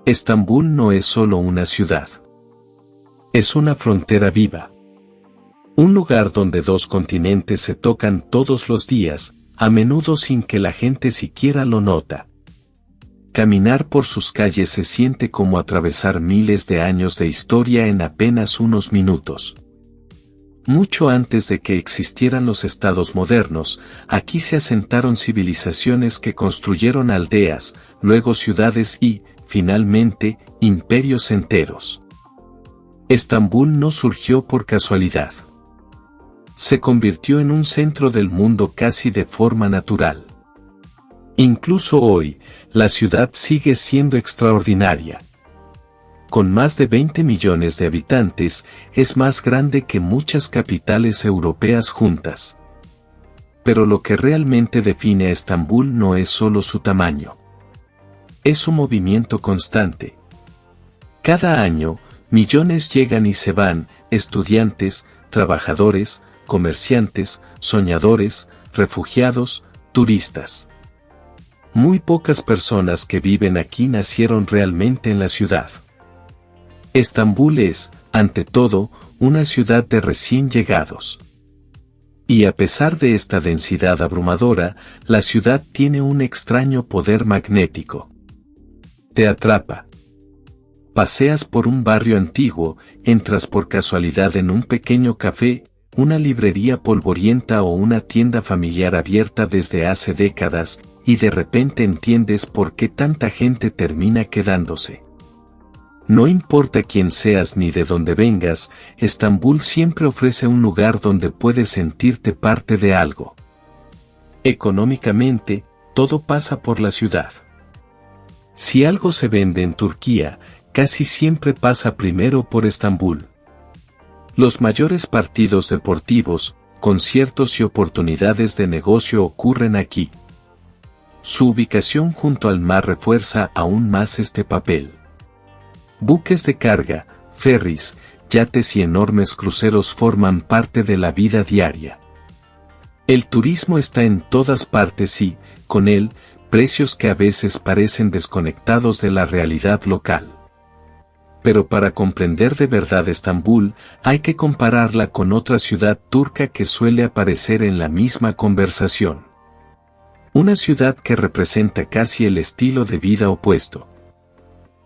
Estambul no es solo una ciudad. Es una frontera viva. Un lugar donde dos continentes se tocan todos los días, a menudo sin que la gente siquiera lo nota. Caminar por sus calles se siente como atravesar miles de años de historia en apenas unos minutos. Mucho antes de que existieran los estados modernos, aquí se asentaron civilizaciones que construyeron aldeas, luego ciudades y, finalmente, imperios enteros. Estambul no surgió por casualidad. Se convirtió en un centro del mundo casi de forma natural. Incluso hoy, la ciudad sigue siendo extraordinaria. Con más de 20 millones de habitantes, es más grande que muchas capitales europeas juntas. Pero lo que realmente define a Estambul no es solo su tamaño. Es su movimiento constante. Cada año, millones llegan y se van, estudiantes, trabajadores, comerciantes, soñadores, refugiados, turistas. Muy pocas personas que viven aquí nacieron realmente en la ciudad. Estambul es, ante todo, una ciudad de recién llegados. Y a pesar de esta densidad abrumadora, la ciudad tiene un extraño poder magnético. Te atrapa. Paseas por un barrio antiguo, entras por casualidad en un pequeño café, una librería polvorienta o una tienda familiar abierta desde hace décadas, y de repente entiendes por qué tanta gente termina quedándose. No importa quién seas ni de dónde vengas, Estambul siempre ofrece un lugar donde puedes sentirte parte de algo. Económicamente, todo pasa por la ciudad. Si algo se vende en Turquía, casi siempre pasa primero por Estambul. Los mayores partidos deportivos, conciertos y oportunidades de negocio ocurren aquí. Su ubicación junto al mar refuerza aún más este papel. Buques de carga, ferries, yates y enormes cruceros forman parte de la vida diaria. El turismo está en todas partes y, con él, precios que a veces parecen desconectados de la realidad local. Pero para comprender de verdad Estambul, hay que compararla con otra ciudad turca que suele aparecer en la misma conversación. Una ciudad que representa casi el estilo de vida opuesto.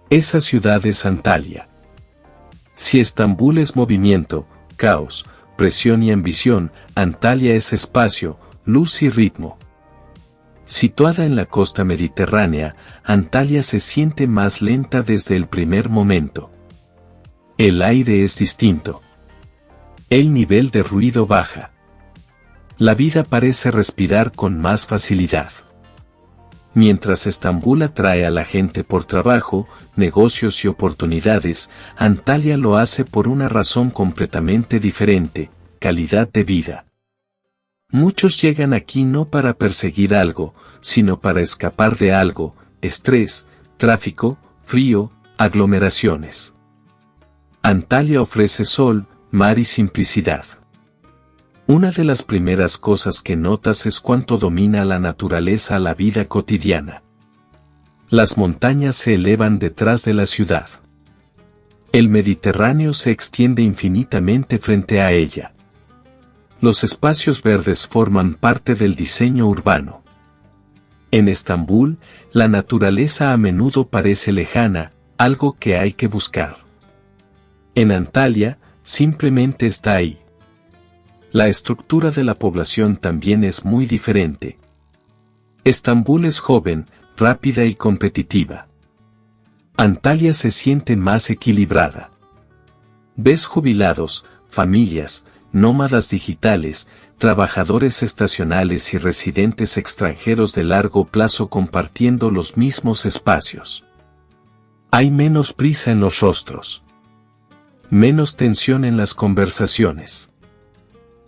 Esa ciudad es Antalya. Si Estambul es movimiento, caos, presión y ambición, Antalya es espacio, luz y ritmo. Situada en la costa mediterránea, Antalya se siente más lenta desde el primer momento. El aire es distinto. El nivel de ruido baja. La vida parece respirar con más facilidad. Mientras Estambul atrae a la gente por trabajo, negocios y oportunidades, Antalya lo hace por una razón completamente diferente: calidad de vida. Muchos llegan aquí no para perseguir algo, sino para escapar de algo: estrés, tráfico, frío, aglomeraciones. Antalya ofrece sol, mar y simplicidad. Una de las primeras cosas que notas es cuánto domina la naturaleza la vida cotidiana. Las montañas se elevan detrás de la ciudad. El Mediterráneo se extiende infinitamente frente a ella. Los espacios verdes forman parte del diseño urbano. En Estambul, la naturaleza a menudo parece lejana, algo que hay que buscar. En Antalya, simplemente está ahí. La estructura de la población también es muy diferente. Estambul es joven, rápida y competitiva. Antalya se siente más equilibrada. Ves jubilados, familias, nómadas digitales, trabajadores estacionales y residentes extranjeros de largo plazo compartiendo los mismos espacios. Hay menos prisa en los rostros. Menos tensión en las conversaciones.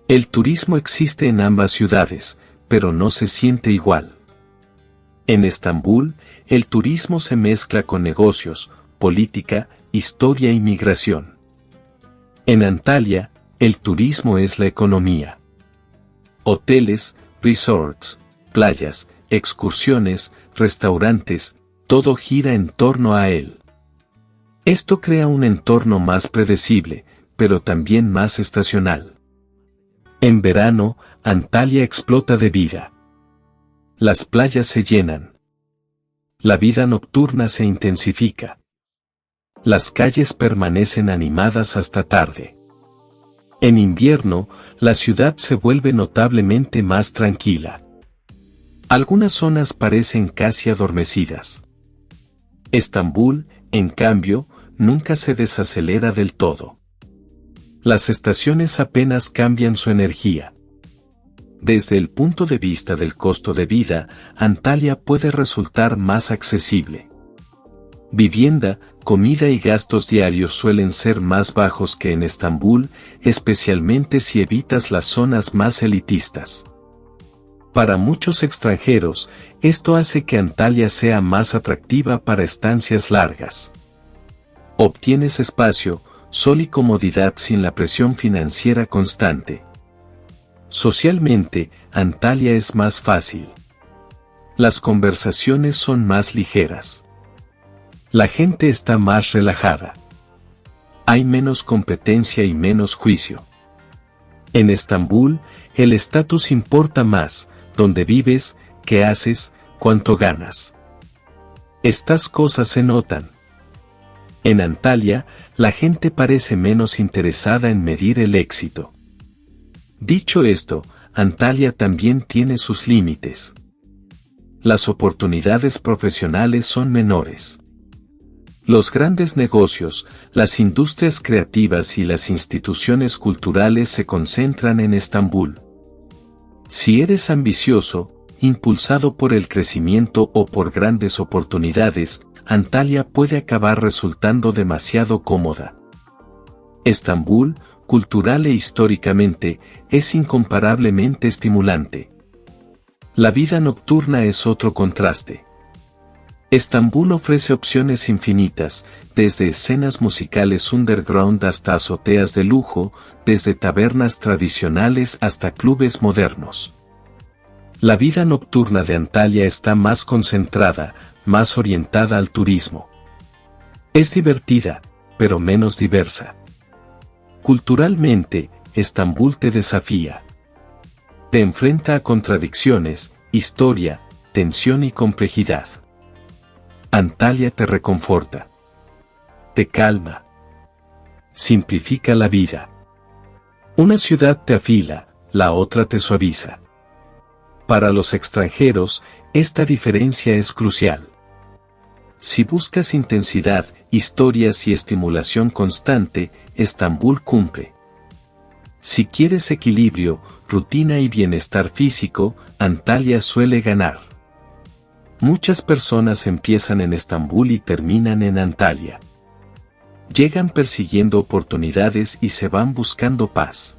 El turismo existe en ambas ciudades, pero no se siente igual. En Estambul, el turismo se mezcla con negocios, política, historia y migración. En Antalya, el turismo es la economía. Hoteles, resorts, playas, excursiones, restaurantes, todo gira en torno a él. Esto crea un entorno más predecible, pero también más estacional. En verano, Antalya explota de vida. Las playas se llenan. La vida nocturna se intensifica. Las calles permanecen animadas hasta tarde. En invierno, la ciudad se vuelve notablemente más tranquila. Algunas zonas parecen casi adormecidas. Estambul, en cambio, nunca se desacelera del todo. Las estaciones apenas cambian su energía. Desde el punto de vista del costo de vida, Antalya puede resultar más accesible. Vivienda, comida y gastos diarios suelen ser más bajos que en Estambul, especialmente si evitas las zonas más elitistas. Para muchos extranjeros, esto hace que Antalya sea más atractiva para estancias largas. Obtienes espacio, sol y comodidad sin la presión financiera constante. Socialmente, Antalya es más fácil. Las conversaciones son más ligeras. La gente está más relajada. Hay menos competencia y menos juicio. En Estambul, el estatus importa más, dónde vives, qué haces, cuánto ganas. Estas cosas se notan. En Antalya, la gente parece menos interesada en medir el éxito. Dicho esto, Antalya también tiene sus límites. Las oportunidades profesionales son menores. Los grandes negocios, las industrias creativas y las instituciones culturales se concentran en Estambul. Si eres ambicioso, impulsado por el crecimiento o por grandes oportunidades, Antalya puede acabar resultando demasiado cómoda. Estambul, cultural e históricamente, es incomparablemente estimulante. La vida nocturna es otro contraste. Estambul ofrece opciones infinitas, desde escenas musicales underground hasta azoteas de lujo, desde tabernas tradicionales hasta clubes modernos. La vida nocturna de Antalya está más concentrada, más orientada al turismo. Es divertida, pero menos diversa. Culturalmente, Estambul te desafía. Te enfrenta a contradicciones, historia, tensión y complejidad. Antalya te reconforta. Te calma. Simplifica la vida. Una ciudad te afila, la otra te suaviza. Para los extranjeros, esta diferencia es crucial. Si buscas intensidad, historias y estimulación constante, Estambul cumple. Si quieres equilibrio, rutina y bienestar físico, Antalya suele ganar. Muchas personas empiezan en Estambul y terminan en Antalya. Llegan persiguiendo oportunidades y se van buscando paz.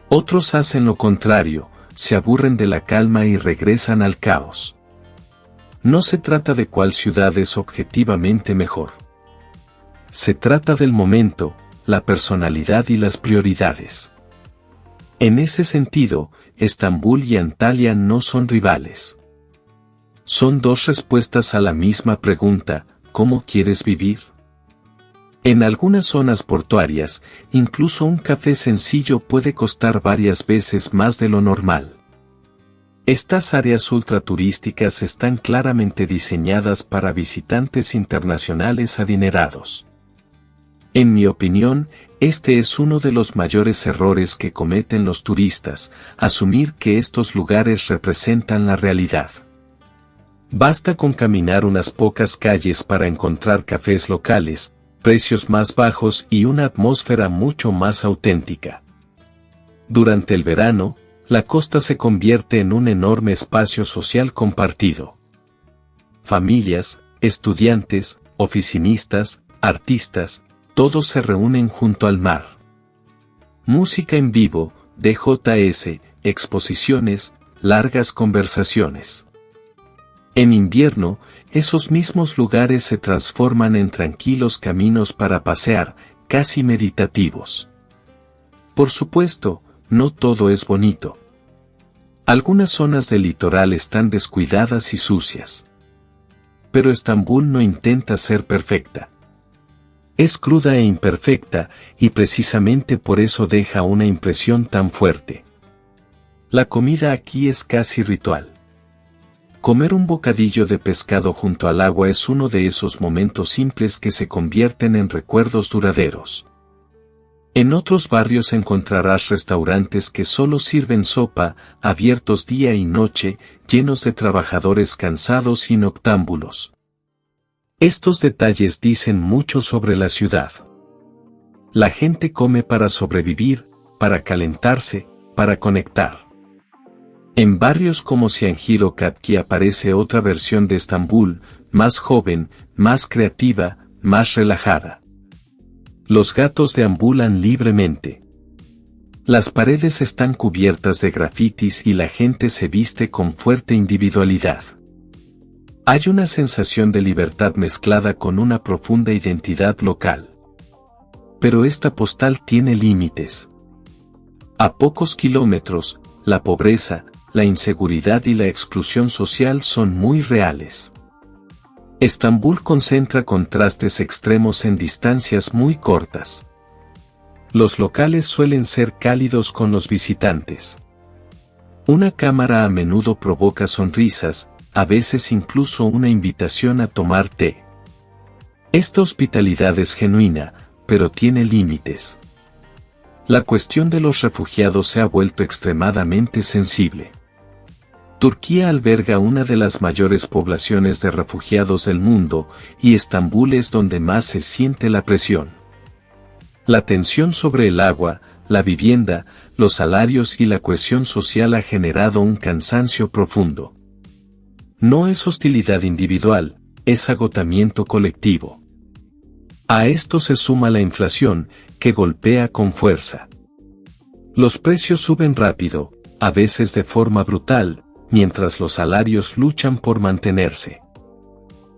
Otros hacen lo contrario, se aburren de la calma y regresan al caos. No se trata de cuál ciudad es objetivamente mejor. Se trata del momento, la personalidad y las prioridades. En ese sentido, Estambul y Antalya no son rivales. Son dos respuestas a la misma pregunta: ¿cómo quieres vivir? En algunas zonas portuarias, incluso un café sencillo puede costar varias veces más de lo normal. Estas áreas ultraturísticas están claramente diseñadas para visitantes internacionales adinerados. En mi opinión, este es uno de los mayores errores que cometen los turistas, asumir que estos lugares representan la realidad. Basta con caminar unas pocas calles para encontrar cafés locales, precios más bajos y una atmósfera mucho más auténtica. Durante el verano, la costa se convierte en un enorme espacio social compartido. Familias, estudiantes, oficinistas, artistas, todos se reúnen junto al mar. Música en vivo, DJs, exposiciones, largas conversaciones. En invierno, esos mismos lugares se transforman en tranquilos caminos para pasear, casi meditativos. Por supuesto, no todo es bonito. Algunas zonas del litoral están descuidadas y sucias. Pero Estambul no intenta ser perfecta. Es cruda e imperfecta, y precisamente por eso deja una impresión tan fuerte. La comida aquí es casi ritual. Comer un bocadillo de pescado junto al agua es uno de esos momentos simples que se convierten en recuerdos duraderos. En otros barrios encontrarás restaurantes que solo sirven sopa, abiertos día y noche, llenos de trabajadores cansados y noctámbulos. Estos detalles dicen mucho sobre la ciudad. La gente come para sobrevivir, para calentarse, para conectar. En barrios como Ziangir o Kapki aparece otra versión de Estambul, más joven, más creativa, más relajada. Los gatos deambulan libremente. Las paredes están cubiertas de grafitis y la gente se viste con fuerte individualidad. Hay una sensación de libertad mezclada con una profunda identidad local. Pero esta postal tiene límites. A pocos kilómetros, la pobreza, la inseguridad y la exclusión social son muy reales. Estambul concentra contrastes extremos en distancias muy cortas. Los locales suelen ser cálidos con los visitantes. Una cámara a menudo provoca sonrisas, a veces incluso una invitación a tomar té. Esta hospitalidad es genuina, pero tiene límites. La cuestión de los refugiados se ha vuelto extremadamente sensible. Turquía alberga una de las mayores poblaciones de refugiados del mundo, y Estambul es donde más se siente la presión. La tensión sobre el agua, la vivienda, los salarios y la cohesión social ha generado un cansancio profundo. No es hostilidad individual, es agotamiento colectivo. A esto se suma la inflación, que golpea con fuerza. Los precios suben rápido, a veces de forma brutal, mientras los salarios luchan por mantenerse.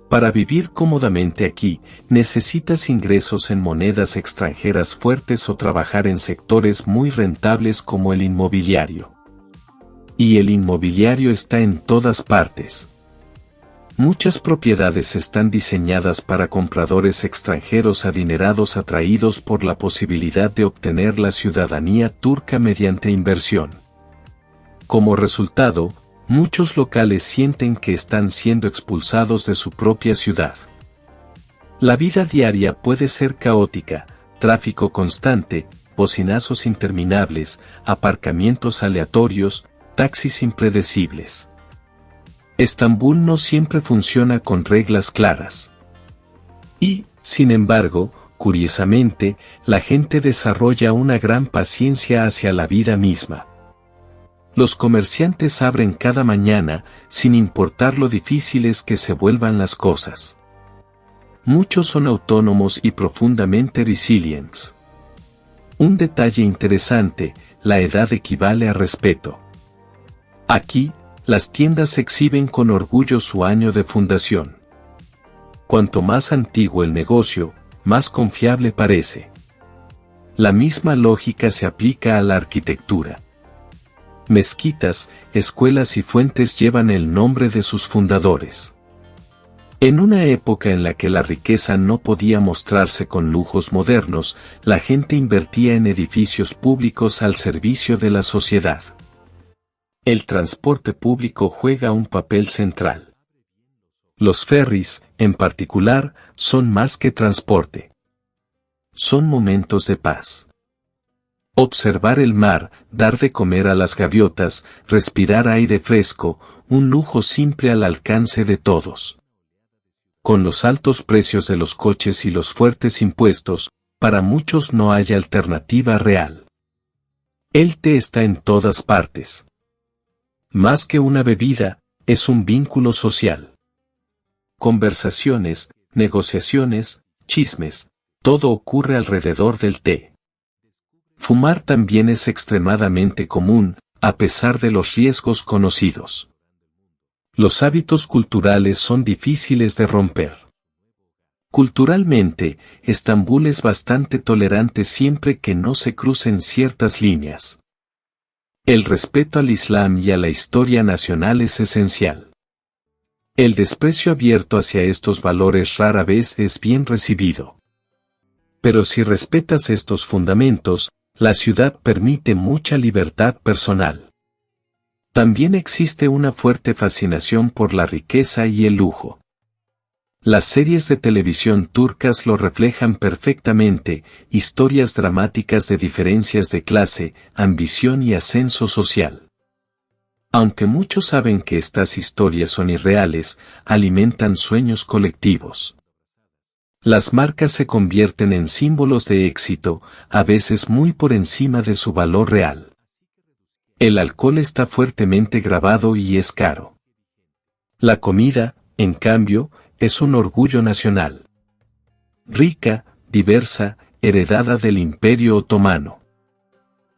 Para vivir cómodamente aquí, necesitas ingresos en monedas extranjeras fuertes o trabajar en sectores muy rentables como el inmobiliario. Y el inmobiliario está en todas partes. Muchas propiedades están diseñadas para compradores extranjeros adinerados atraídos por la posibilidad de obtener la ciudadanía turca mediante inversión. Como resultado, muchos locales sienten que están siendo expulsados de su propia ciudad. La vida diaria puede ser caótica, tráfico constante, bocinazos interminables, aparcamientos aleatorios, taxis impredecibles. Estambul no siempre funciona con reglas claras. Y, sin embargo, curiosamente, la gente desarrolla una gran paciencia hacia la vida misma. Los comerciantes abren cada mañana, sin importar lo difíciles que se vuelvan las cosas. Muchos son autónomos y profundamente resilientes. Un detalle interesante, la edad equivale a respeto. Aquí, las tiendas exhiben con orgullo su año de fundación. Cuanto más antiguo el negocio, más confiable parece. La misma lógica se aplica a la arquitectura. Mezquitas, escuelas y fuentes llevan el nombre de sus fundadores. En una época en la que la riqueza no podía mostrarse con lujos modernos, la gente invertía en edificios públicos al servicio de la sociedad. El transporte público juega un papel central. Los ferries, en particular, son más que transporte. Son momentos de paz. Observar el mar, dar de comer a las gaviotas, respirar aire fresco, un lujo simple al alcance de todos. Con los altos precios de los coches y los fuertes impuestos, para muchos no hay alternativa real. El té está en todas partes. Más que una bebida, es un vínculo social. Conversaciones, negociaciones, chismes, todo ocurre alrededor del té. Fumar también es extremadamente común, a pesar de los riesgos conocidos. Los hábitos culturales son difíciles de romper. Culturalmente, Estambul es bastante tolerante siempre que no se crucen ciertas líneas. El respeto al Islam y a la historia nacional es esencial. El desprecio abierto hacia estos valores rara vez es bien recibido. Pero si respetas estos fundamentos, la ciudad permite mucha libertad personal. También existe una fuerte fascinación por la riqueza y el lujo. Las series de televisión turcas lo reflejan perfectamente, historias dramáticas de diferencias de clase, ambición y ascenso social. Aunque muchos saben que estas historias son irreales, alimentan sueños colectivos. Las marcas se convierten en símbolos de éxito, a veces muy por encima de su valor real. El alcohol está fuertemente grabado y es caro. La comida, en cambio, es un orgullo nacional. Rica, diversa, heredada del Imperio Otomano.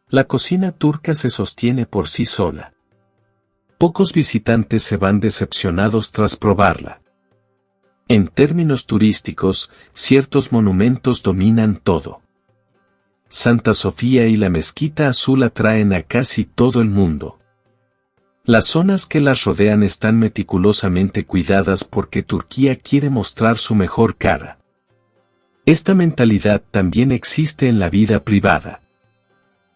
La cocina turca se sostiene por sí sola. Pocos visitantes se van decepcionados tras probarla. En términos turísticos, ciertos monumentos dominan todo. Santa Sofía y la Mezquita Azul atraen a casi todo el mundo. Las zonas que las rodean están meticulosamente cuidadas porque Turquía quiere mostrar su mejor cara. Esta mentalidad también existe en la vida privada.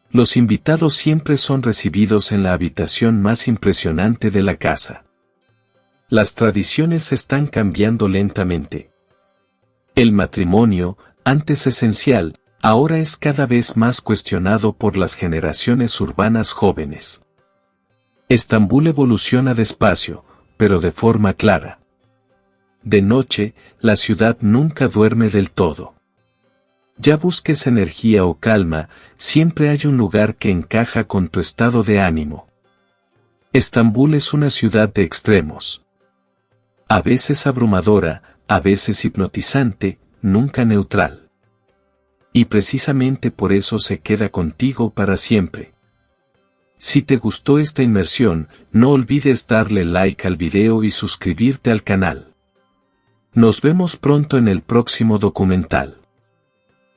Los invitados siempre son recibidos en la habitación más impresionante de la casa. Las tradiciones están cambiando lentamente. El matrimonio, antes esencial, ahora es cada vez más cuestionado por las generaciones urbanas jóvenes. Estambul evoluciona despacio, pero de forma clara. De noche, la ciudad nunca duerme del todo. Ya busques energía o calma, siempre hay un lugar que encaja con tu estado de ánimo. Estambul es una ciudad de extremos. A veces abrumadora, a veces hipnotizante, nunca neutral. Y precisamente por eso se queda contigo para siempre. Si te gustó esta inmersión, no olvides darle like al video y suscribirte al canal. Nos vemos pronto en el próximo documental.